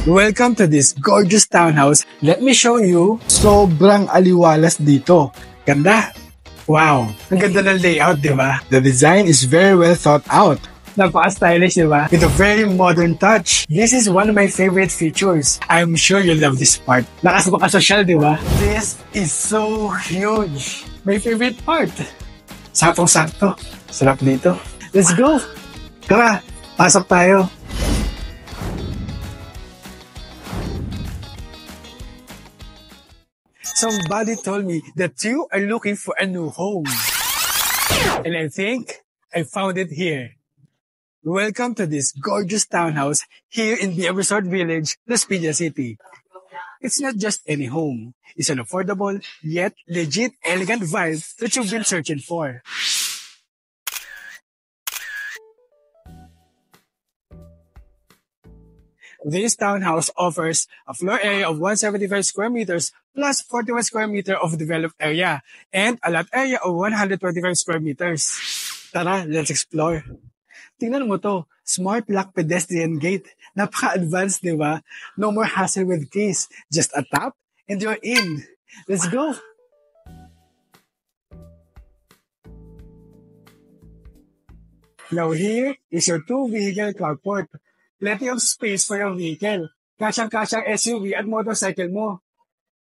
Welcome to this gorgeous townhouse. Let me show you. Sobrang aliwalas dito. Ganda. Wow. Ang ganda ng layout, di ba? The design is very well thought out. Napaka-stylish, di ba? With a very modern touch. This is one of my favorite features. I'm sure you'll love this part. Nakasama-social, di ba? This is so huge. My favorite part. Saktong-sakto. Sarap dito. Let's go. Tara, pasok tayo. Somebody told me that you are looking for a new home. And I think I found it here. Welcome to this gorgeous townhouse here in the Resort Village, Las Piñas City. It's not just any home. It's an affordable, yet legit, elegant vibe that you've been searching for. This townhouse offers a floor area of 175 square meters plus 41 square meter of developed area and a lot area of 125 square meters. Tara, let's explore. Tingnan mo to, smart lock pedestrian gate. Napaka-advanced, di ba? No more hassle with keys. Just a tap and you're in. Let's go. Now here is your two-vehicle carport. Plenty of space for your vehicle. Kasyang-kasyang SUV at motorcycle mo.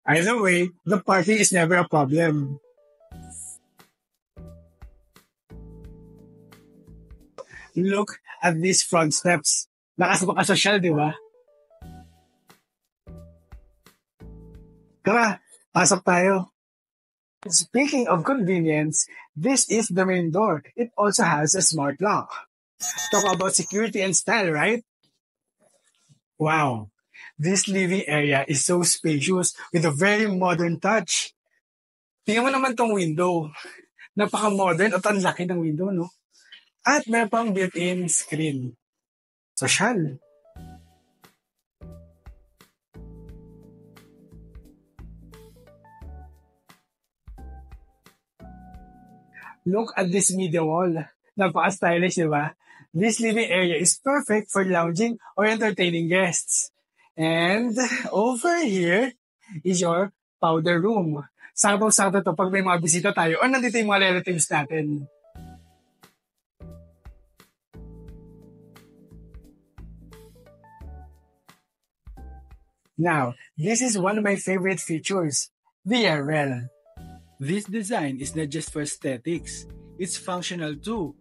Either way, the parking is never a problem. Look at these front steps. Nakasama-social, di ba? Tara, pasok tayo. Speaking of convenience, this is the main door. It also has a smart lock. Talk about security and style, right? Wow, this living area is so spacious with a very modern touch. Tingnan mo naman tong window. Napaka-modern at ang laki ng window, no? At meron pang built-in screen. Social. Look at this media wall. Napaka-stylish, di ba? This living area is perfect for lounging or entertaining guests. And over here is your powder room. Saktong-sakto to pag may mga bisita tayo o nandito yung mga relatives natin. Now, this is one of my favorite features, the airwell. This design is not just for aesthetics, it's functional too.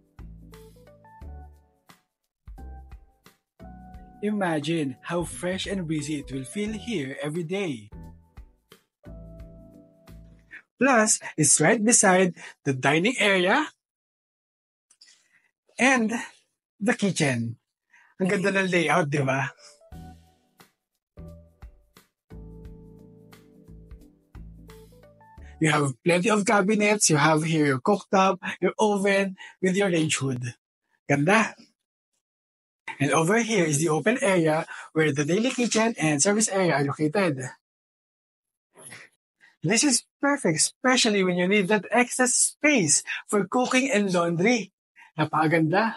Imagine how fresh and breezy it will feel here every day. Plus, it's right beside the dining area and the kitchen. Ang ganda ng layout, di ba? You have plenty of cabinets. You have here your cooktop, your oven, with your range hood. Ganda. And over here is the open area where the daily kitchen and service area are located. This is perfect, especially when you need that extra space for cooking and laundry. Napakaganda.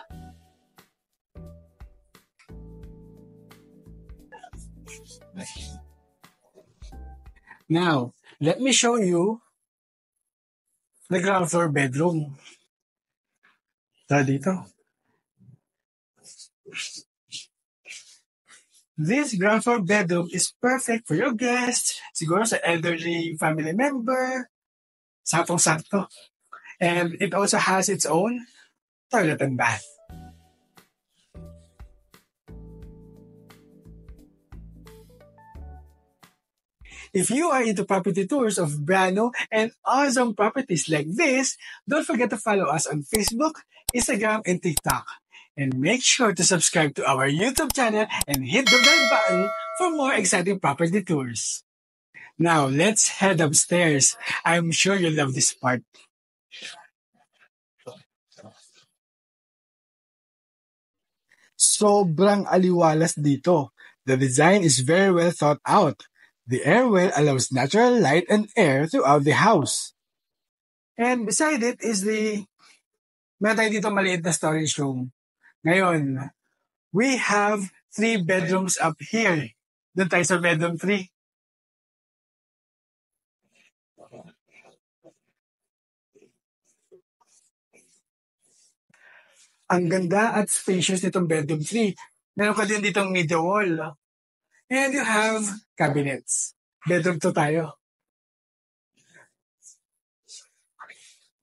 Now, let me show you the ground floor bedroom. Tara dito. This ground floor bedroom is perfect for your guests, siguro sa elderly family member, saktong-sakto. And it also has its own toilet and bath. If you are into property tours of brand new and awesome properties like this, don't forget to follow us on Facebook, Instagram, and TikTok. And make sure to subscribe to our YouTube channel and hit the bell button for more exciting property tours. Now, let's head upstairs. I'm sure you'll love this part. Sobrang aliwalas dito. The design is very well thought out. The airwell allows natural light and air throughout the house. And beside it is meron tayo dito maliit na storage room. Ngayon, we have 3 bedrooms up here. Doon tayo sa bedroom 3. Ang ganda at spacious nitong bedroom 3. Meron ka din ditong media wall. And you have cabinets. Bedroom 2 tayo.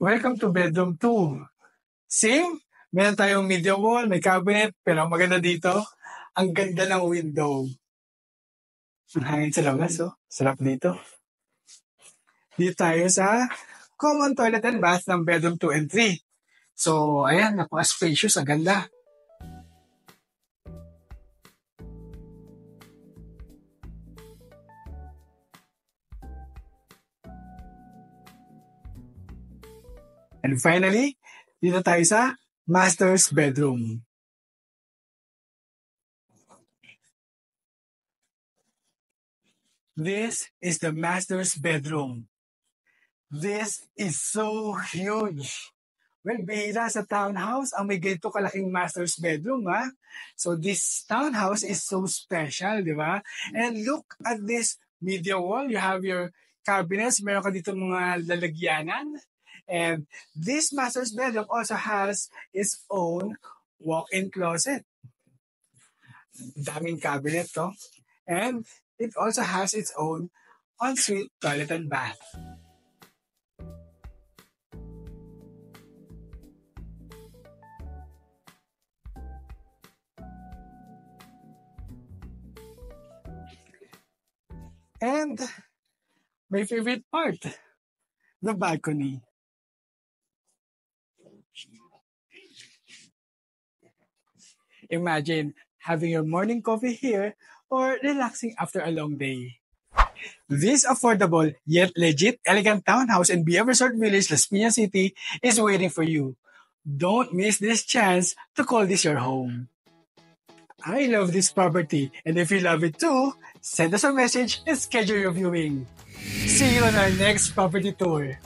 Welcome to bedroom 2. Same, meron tayong media wall, may cabinet, pero ang maganda dito, ang ganda ng window. Ang hangin sa labas, oh. Sarap dito. Dito tayo sa common toilet and bath ng bedroom 2 and 3. So, ayan, napaka-spacious, ang ganda. And finally, dito tayo sa master's bedroom. This is the master's bedroom. This is so huge. Well, bihira sa townhouse ang may ganito kalaking master's bedroom, ha? So this townhouse is so special, di ba? And look at this media wall. You have your cabinets. Meron ka dito mga lalagyanan. And this master's bedroom also has its own walk-in closet. Daming cabinet, to. And it also has its own ensuite toilet and bath. And my favorite part, the balcony. Imagine having your morning coffee here or relaxing after a long day. This affordable yet legit elegant townhouse in BF Resort Village, Las Piñas City is waiting for you. Don't miss this chance to call this your home. I love this property, and if you love it too, send us a message and schedule your viewing. See you on our next property tour.